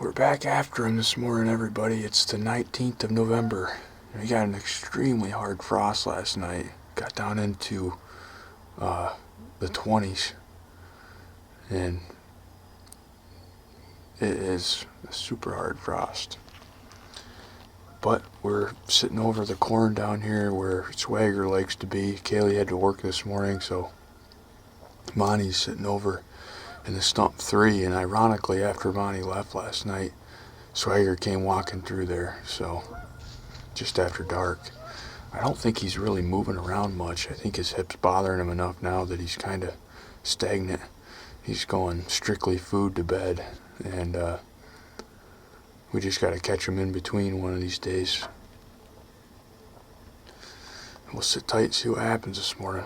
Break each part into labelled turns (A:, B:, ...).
A: We're back after him this morning, everybody. It's the 19th of November. We got an extremely hard frost last night. Got down into the 20s. And it is a super hard frost. But we're sitting over the corn down here where Swagger likes to be. Kaylee had to work this morning, so Monty's sitting over in the stump 3, and ironically, after Monty left last night, Swagger came walking through there, so just after dark. I don't think he's really moving around much. I think his hip's bothering him enough now that he's kind of stagnant. He's going strictly food to bed, and we just got to catch him in between one of these days. We'll sit tight and see what happens this morning.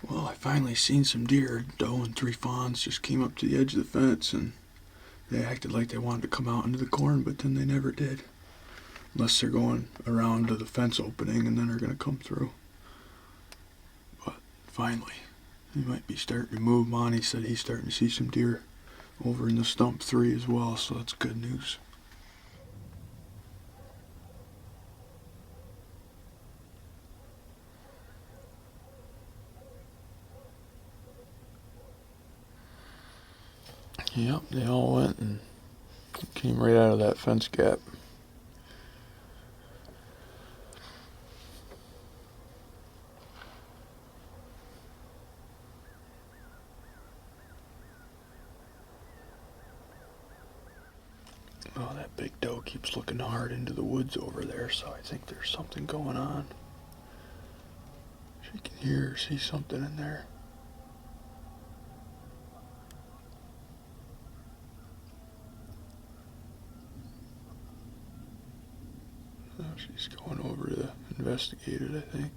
A: Well, I finally seen some deer. Doe and 3 fawns just came up to the edge of the fence, and they acted like they wanted to come out into the corn, but then they never did. Unless they're going around to the fence opening and then they're going to come through. But finally, he might be starting to move. Monty said he's starting to see some deer over in the stump 3 as well, so that's good news. Yep, they all went and came right out of that fence gap. Oh, that big doe keeps looking hard into the woods over there, so I think there's something going on. She can hear or see something in there. Oh, she's going over to investigate it, I think.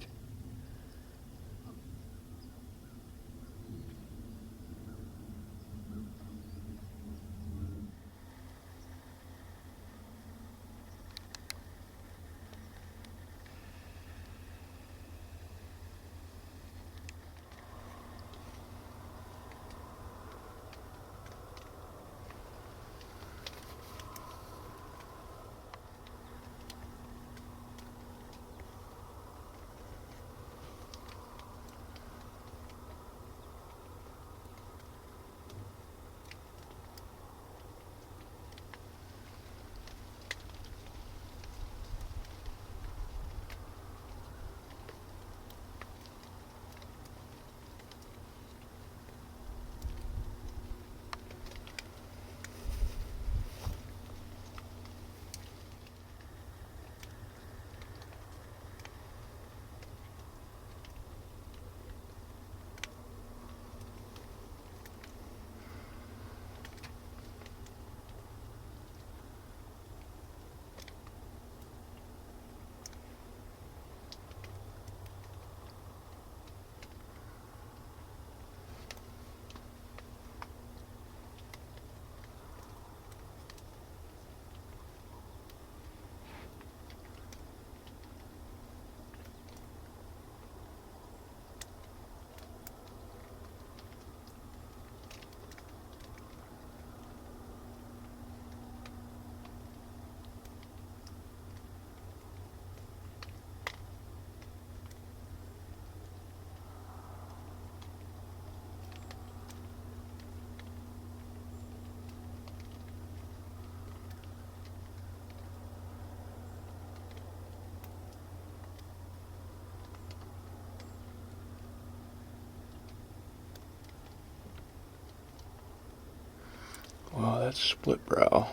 A: that's split brow.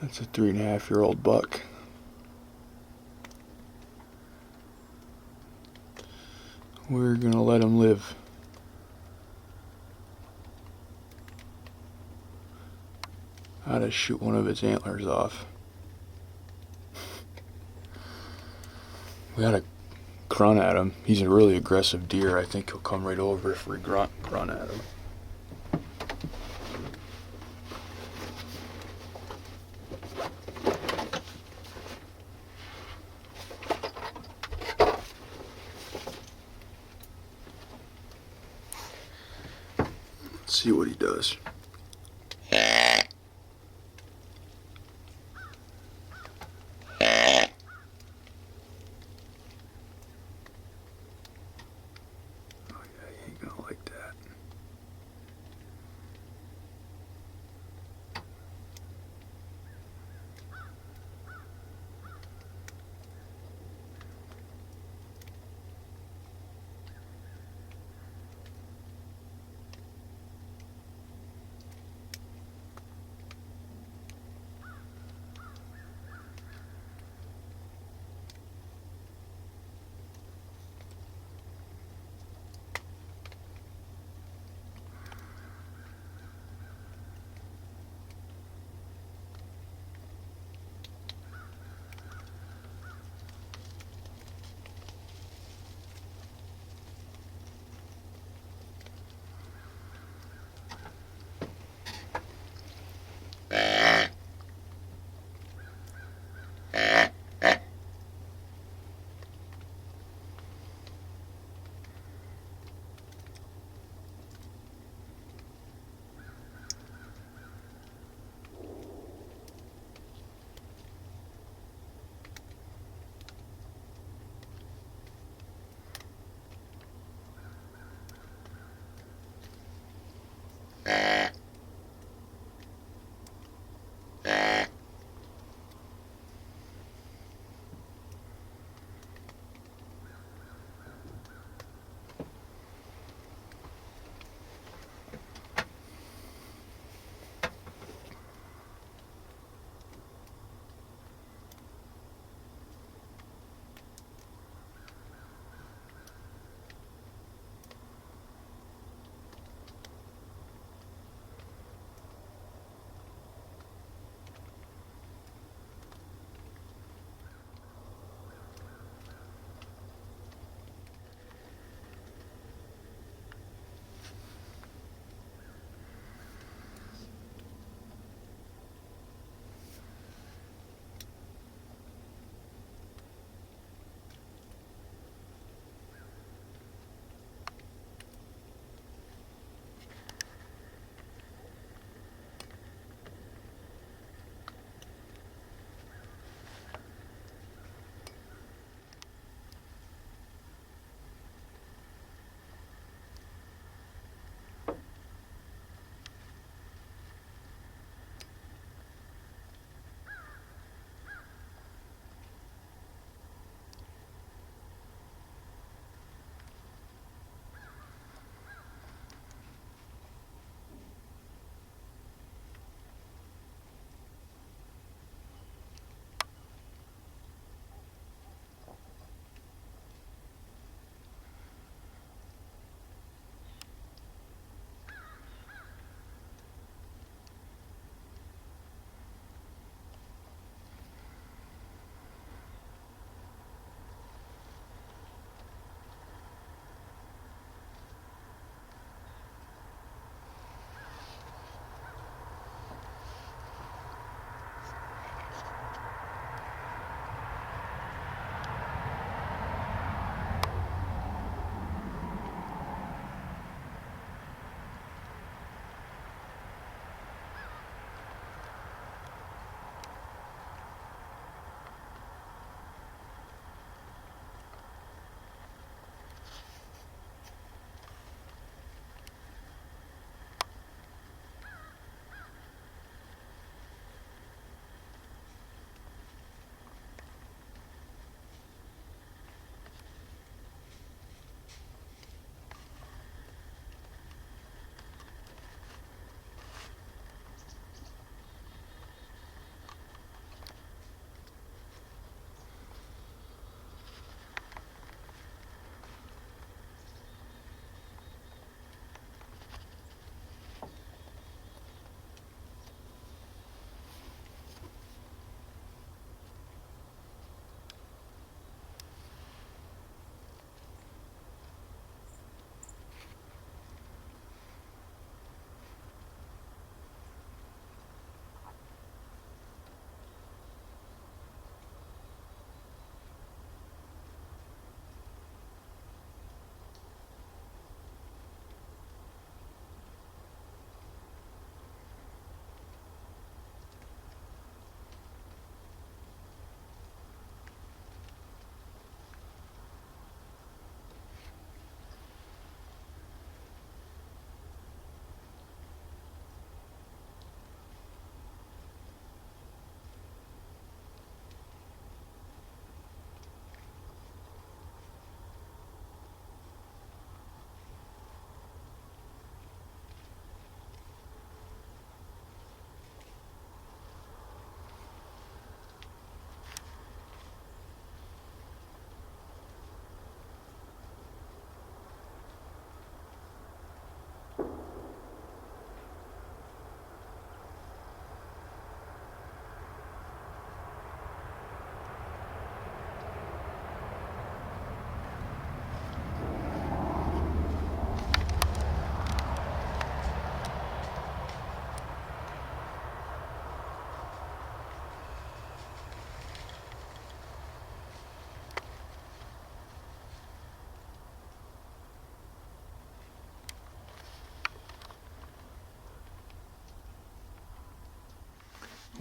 A: That's a 3.5-year-old buck. We're gonna let him live. I ought to shoot one of his antlers off. We got to grunt at him. He's a really aggressive deer. I think he'll come right over if we grunt at him. Let's see what he does.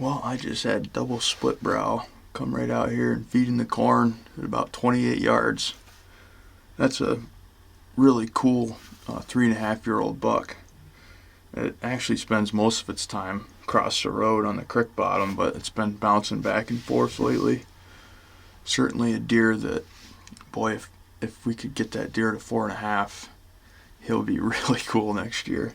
A: Well, I just had double split brow come right out here and feed in the corn at about 28 yards. That's a really cool 3.5-year-old buck. It actually spends most of its time across the road on the creek bottom, but it's been bouncing back and forth lately. Certainly a deer that, boy, if we could get that deer to 4.5, he'll be really cool next year.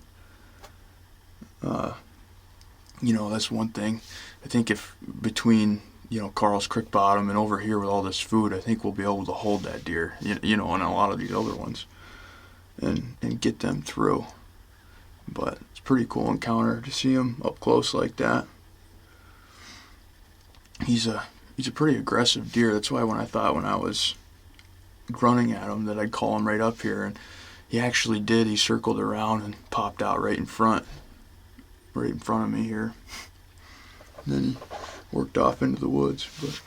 A: You know, that's one thing. I think if between, you know, Carl's Creek Bottom and over here with all this food, I think we'll be able to hold that deer, you know, and a lot of these other ones, and get them through. But it's a pretty cool encounter to see him up close like that. He's a pretty aggressive deer. That's why when I was grunting at him that I'd call him right up here, and he actually did. He circled around and popped out right in front of me here. And then he worked off into the woods, but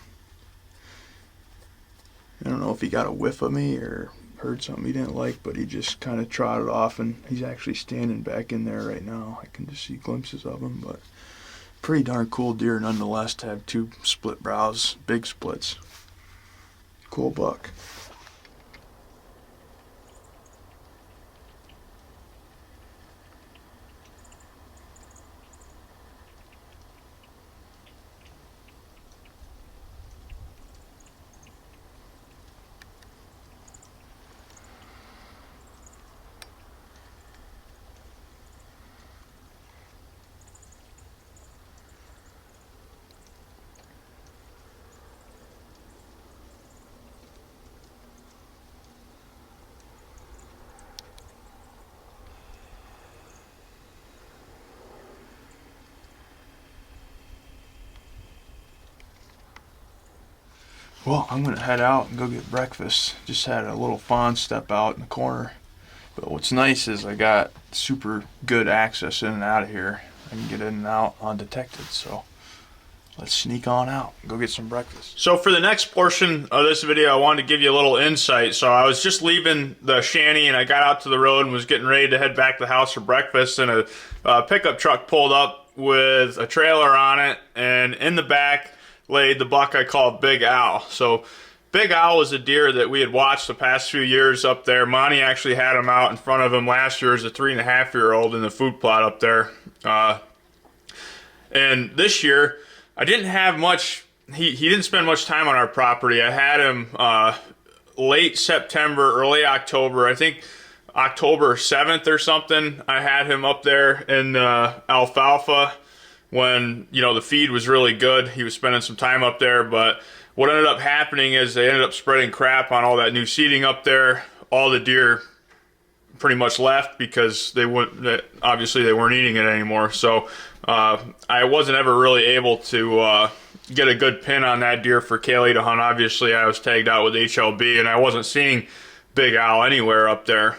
A: I don't know if he got a whiff of me or heard something he didn't like, but he just kind of trotted off, and he's actually standing back in there right now. I can just see glimpses of him, but pretty darn cool deer nonetheless to have 2 split brows, big splits. Cool buck. Well, I'm going to head out and go get breakfast. Just had a little fawn step out in the corner. But what's nice is I got super good access in and out of here. I can get in and out undetected, so let's sneak on out and go get some breakfast. So for the next portion of this video, I wanted to give you a little insight. So I was just leaving the shanty, and I got out to the road and was getting ready to head back to the house for breakfast, and a pickup truck pulled up with a trailer on it, and in the back laid the buck I call Big Al. So Big Al was a deer that we had watched the past few years up there. Monty actually had him out in front of him last year as a 3.5-year-old in the food plot up there. And this year, I didn't have much, he didn't spend much time on our property. I had him late September, early October, I think October 7th or something. I had him up there in alfalfa when, you know, the feed was really good. He was spending some time up there, but what ended up happening is they ended up spreading crap on all that new seeding up there. All the deer pretty much left because obviously they weren't eating it anymore. So I wasn't ever really able to get a good pin on that deer for Kaylee to hunt. Obviously I was tagged out with HLB, and I wasn't seeing Big Al anywhere up there.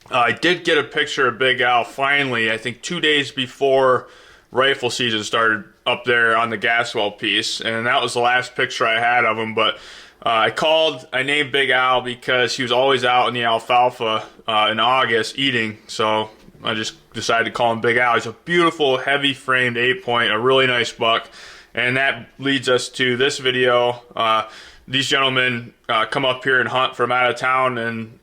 A: I did get a picture of Big Al finally, I think 2 days before rifle season started up there on the Gaswell piece, and that was the last picture I had of him. But I named Big Al because he was always out in the alfalfa in August eating, so I just decided to call him Big Al. He's a beautiful, heavy framed 8-point, a really nice buck, and that leads us to this video. These gentlemen come up here and hunt from out of town, and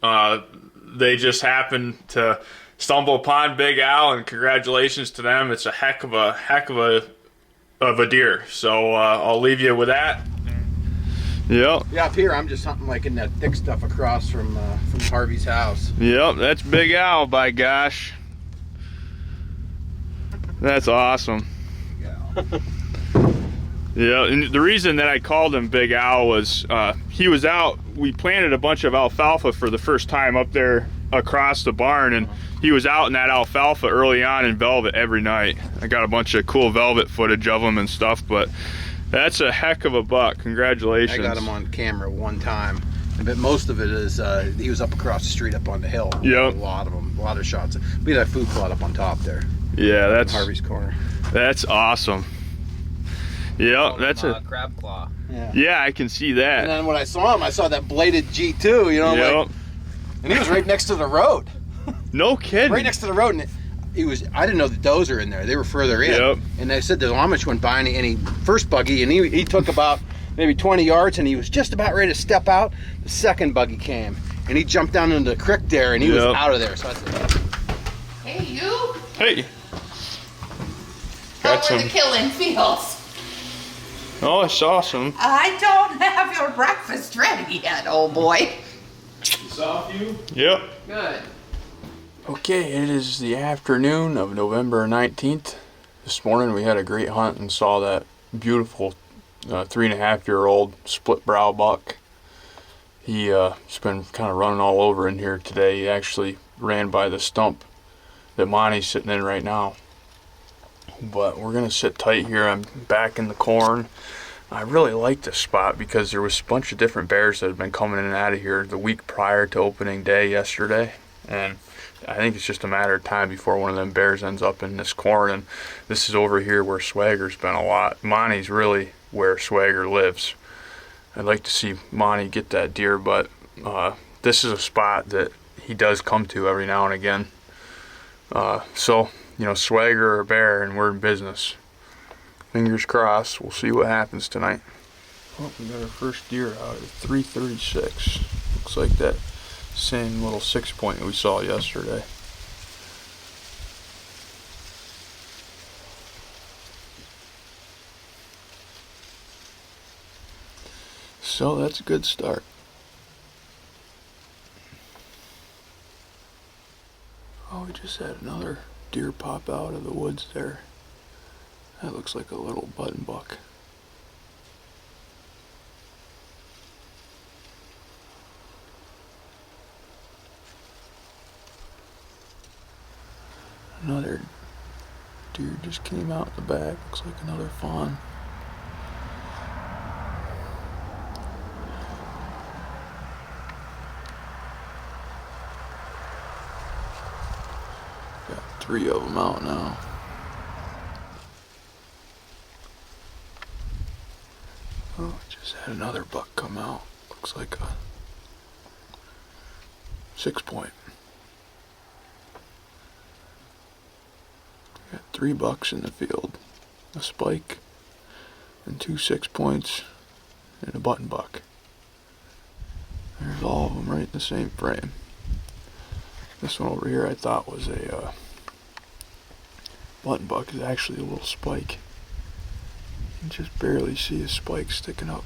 A: they just happened to stumble upon Big Al, and congratulations to them. It's a heck of a deer. So I'll leave you with that. Yep.
B: Yeah, up here I'm just hunting like in that thick stuff across from Harvey's house.
A: Yep, that's Big Al, by gosh. That's awesome. Yeah, and the reason that I called him Big Al was he was out. We planted a bunch of alfalfa for the first time up there across the barn, and he was out in that alfalfa early on in velvet every night. I got a bunch of cool velvet footage of him and stuff, but that's a heck of a buck. Congratulations.
B: I got him on camera one time, but most of it is he was up across the street up on the hill.
A: Yep.
B: A lot of them, a lot of shots. We had that food plot up on top there.
A: Yeah, that's
B: Harvey's corner.
A: That's awesome. Yeah, that's a
C: crab claw.
A: Yeah, I can see that.
B: And then when I saw him, I saw that bladed G2, you know,
A: yep.
B: like, and he was right next to the road.
A: No kidding.
B: Right next to the road, and I didn't know the does are in there. They were further in.
C: Yep.
B: And they said the Amish went by and he first buggy, and he took about maybe 20 yards, and he was just about ready to step out. The second buggy came, and he jumped down into the creek there, and he was out of there. So I said,
D: Hey, you.
C: Hey.
D: How
C: Got
D: were
C: some.
D: the killing fields?
C: Oh, I saw some.
D: I don't have your breakfast ready yet, old boy.
B: saw you?
C: Yep.
D: Good.
A: Okay, it is the afternoon of November 19th. This morning we had a great hunt and saw that beautiful 3.5-year-old split brow buck. He's been kind of running all over in here today. He actually ran by the stump that Monty's sitting in right now. But we're gonna sit tight here. I'm back in the corn. I really like this spot because there was a bunch of different bears that had been coming in and out of here the week prior to opening day yesterday, and I think it's just a matter of time before one of them bears ends up in this corn. And this is over here where Swagger's been a lot. Monty's really where Swagger lives. I'd like to see Monty get that deer, but this is a spot that he does come to every now and again. So, you know, Swagger or bear, and we're in business. Fingers crossed. We'll see what happens tonight. Oh, we got our first deer out at 336. Looks like that same little 6-point we saw yesterday. So that's a good start. Oh, we just had another deer pop out of the woods there. That looks like a little button buck. Another deer just came out in the back. Looks like another fawn. Got 3 of them out now. Oh, just had another buck come out. Looks like a 6-point. Got 3 bucks in the field. A spike and 2 6-points and a button buck. There's all of them right in the same frame. This one over here I thought was a button buck. Is actually a little spike. You can just barely see a spike sticking up.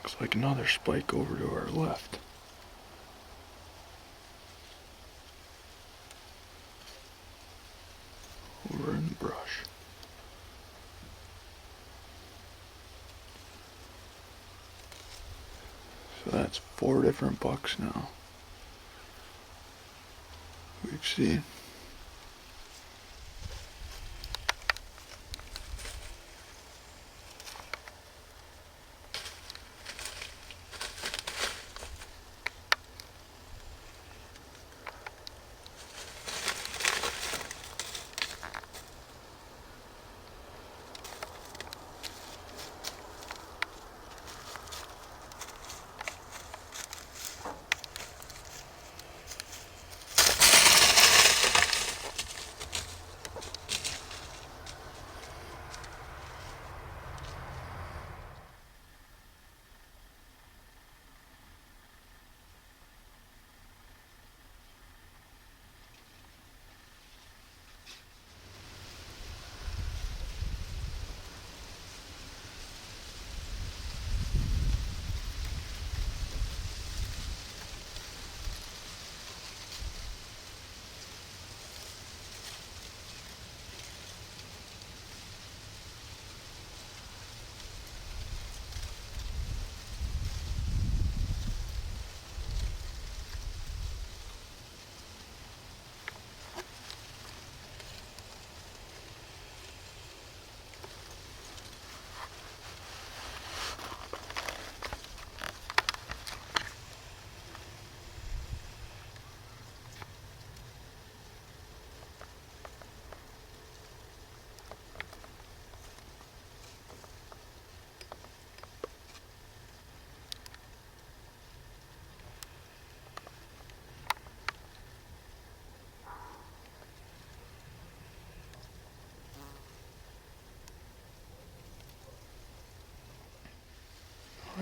A: Looks like another spike over to our left. Over in the brush. So that's 4 different bucks now we've seen.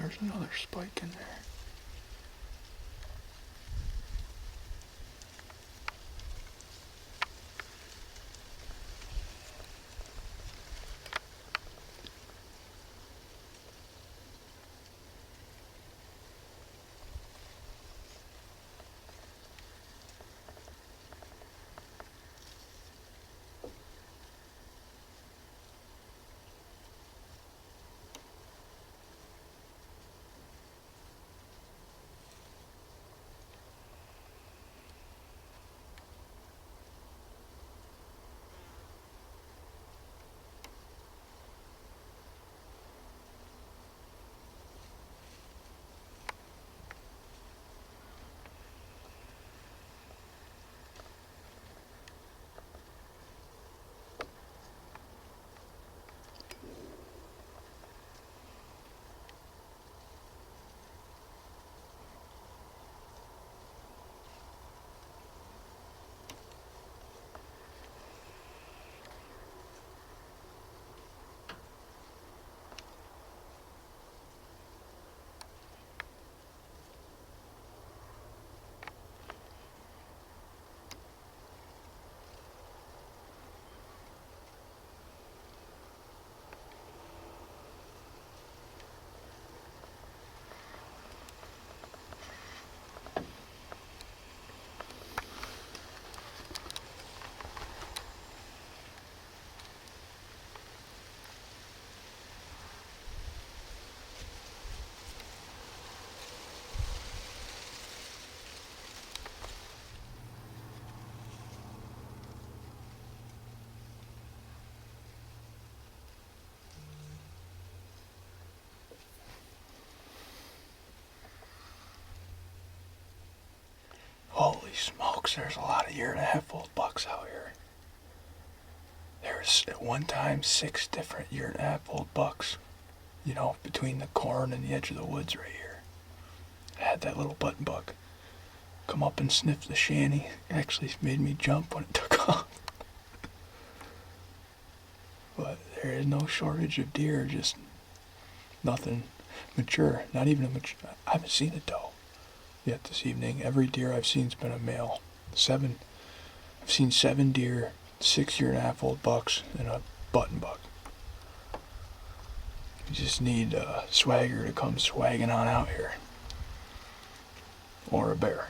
A: there's another spike in there. Holy smokes, there's a lot of 1.5-year-old bucks out here. There's at one time 6 different 1.5-year-old bucks, you know, between the corn and the edge of the woods right here. I had that little button buck come up and sniff the shanty. It actually made me jump when it took off. But there is no shortage of deer, just nothing mature, not even a mature. I haven't seen a doe yet this evening. Every deer I've seen's been a male. I've seen 7 deer, 6 1.5-year-old bucks, and a button buck. You just need a swagger to come swagging on out here. Or a bear.